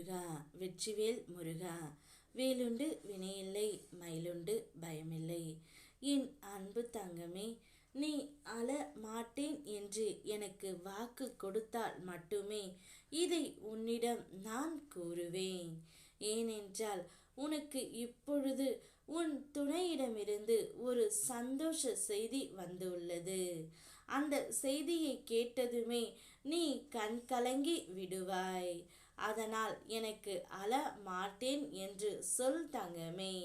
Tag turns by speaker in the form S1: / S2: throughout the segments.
S1: முருகா வெற்றிவேல் முருகா. வேலுண்டு வினையில்லை, மயிலுண்டு பயமில்லை. என் அன்பு தங்கமே, நீ அழ மாட்டேன் என்று எனக்கு வாக்கு கொடுத்தால் மட்டுமே இதை உன்னிடம் நான் கூறுவேன். ஏனென்றால் உனக்கு இப்பொழுது உன் துணையிடமிருந்து ஒரு சந்தோஷ செய்தி வந்துள்ளது. அந்த செய்தியை கேட்டதுமே நீ கண் கலங்கி விடுவாய். அதனால் எனக்கு அழ மாட்டேன் என்று சொல் தங்கமே.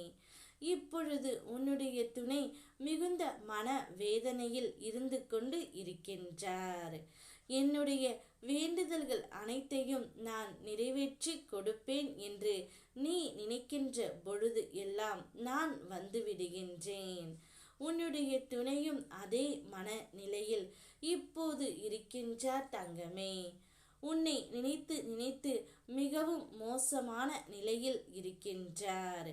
S1: இப்பொழுது உன்னுடைய துணை மிகுந்த மன வேதனையில் இருந்து கொண்டு இருக்கின்றார். என்னுடைய வேண்டுதல்கள் அனைத்தையும் நான் நிறைவேற்றி கொடுப்பேன் என்று நீ நினைக்கின்ற பொழுது எல்லாம் நான் வந்து விடுகின்றேன். உன்னுடைய துணையும் அதே மனநிலையில் இப்போது இருக்கின்றார் தங்கமே. உன்னை நினைத்து நினைத்து மிகவும் மோசமான நிலையில் இருக்கின்றார்.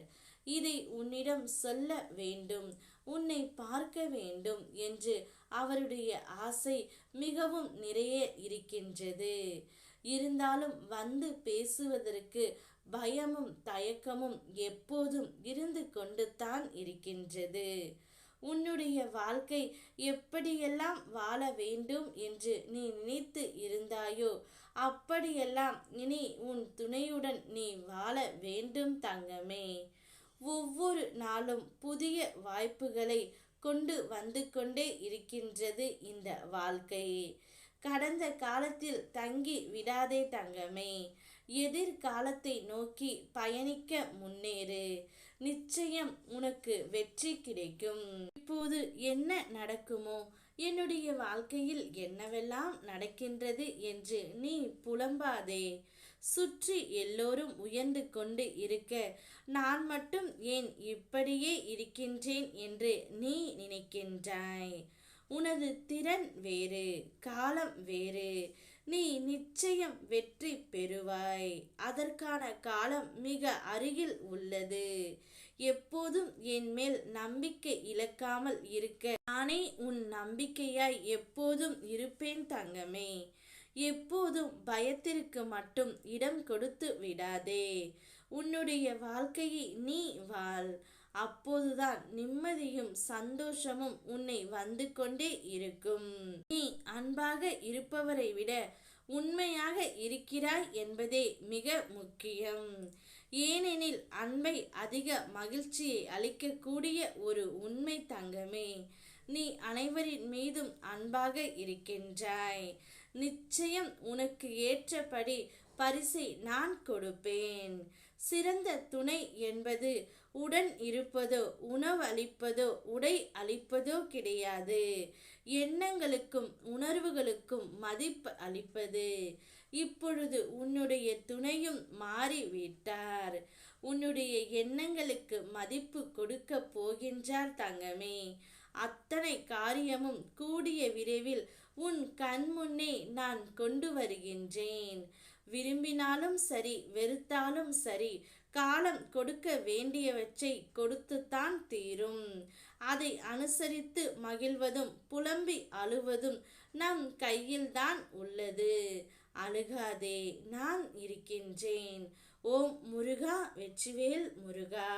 S1: இதை உன்னிடம் சொல்ல வேண்டும், உன்னை பார்க்க வேண்டும் என்று அவருடைய ஆசை மிகவும் நிறைய இருக்கின்றது. இருந்தாலும் வந்து பேசுவதற்கு பயமும் தயக்கமும் எப்போதும் இருந்து கொண்டு தான் இருக்கின்றது. உன்னுடைய வாழ்க்கை எப்படியெல்லாம் வாழ வேண்டும் என்று நீ நினைத்து இருந்தாயோ அப்படியெல்லாம் இனி உன் துணையுடன் நீ வாழ வேண்டும் தங்கமே. ஒவ்வொரு நாளும் புதிய வாய்ப்புகளை கொண்டு வந்து கொண்டே இருக்கின்றது இந்த வாழ்க்கை. கடந்த காலத்தில் தங்கி விடாதே தங்கமே. எதிர்காலத்தை நோக்கி பயணிக்க முன்னேறு. நிச்சயம் உனக்கு வெற்றி கிடைக்கும். இப்போது என்ன நடக்குமோ, என்னுடைய வாழ்க்கையில் என்னவெல்லாம் நடக்கின்றது என்று நீ புலம்பாதே. சுற்றி எல்லோரும் உயர்ந்து கொண்டு இருக்க நான் மட்டும் ஏன் இப்படியே இருக்கின்றேன் என்று நீ நினைக்கின்றாய். உனது திறன் வேறு, காலம் வேறு. நீ நிச்சயம் வெற்றி பெறுவாய். அதற்கான காலம் மிக அருகில் உள்ளது. எப்போதும் என் மேல் நம்பிக்கை இழக்காமல் இருக்க நானே உன் நம்பிக்கையாய் எப்போதும் இருப்பேன் தங்கமே. எப்போதும் பயத்திற்கு மட்டும் இடம் கொடுத்து விடாதே. உன்னுடைய வாழ்க்கையை நீ வாழ். அப்போதுதான் நிம்மதியும் சந்தோஷமும் உன்னை வந்து கொண்டே இருக்கும். நீ அன்பாக இருப்பவரை விட உண்மையாக இருக்கிறாய் என்பதே மிக முக்கியம். ஏனெனில் அன்பை அதிக மகிழ்ச்சியை அளிக்கக்கூடிய ஒரு உண்மை தங்கமே. நீ அனைவரின் மீதும் அன்பாக இருக்கின்றாய். நிச்சயம் உனக்கு ஏற்றபடி பரிசை நான் கொடுப்பேன். சிறந்த துணை என்பது உடன் இருப்பதோ, உணவு அளிப்பதோ, உடை அளிப்பதோ கிடையாது. எண்ணங்களுக்கும் உணர்வுகளுக்கும் மதிப்பு அளிப்பது. இப்பொழுது உன்னுடைய துணையும் மாறிவிட்டார். உன்னுடைய எண்ணங்களுக்கு மதிப்பு கொடுக்க போகின்றார் தங்கமே. அத்தனை காரியமும் கூடிய விரைவில் உன் கண் முன்னே நான் கொண்டு வருகின்றேன். விரும்பினாலும் சரி, வெறுத்தாலும் சரி, காலம் கொடுக்க வேண்டியவற்றை கொடுத்துத்தான் தீரும். அதை அனுசரித்து மகிழ்வதும் புலம்பி அழுவதும் நம் கையில்தான் உள்ளது. அழுகாதே, நான் இருக்கின்றேன். ஓம் முருகா வெற்றிவேல் முருகா.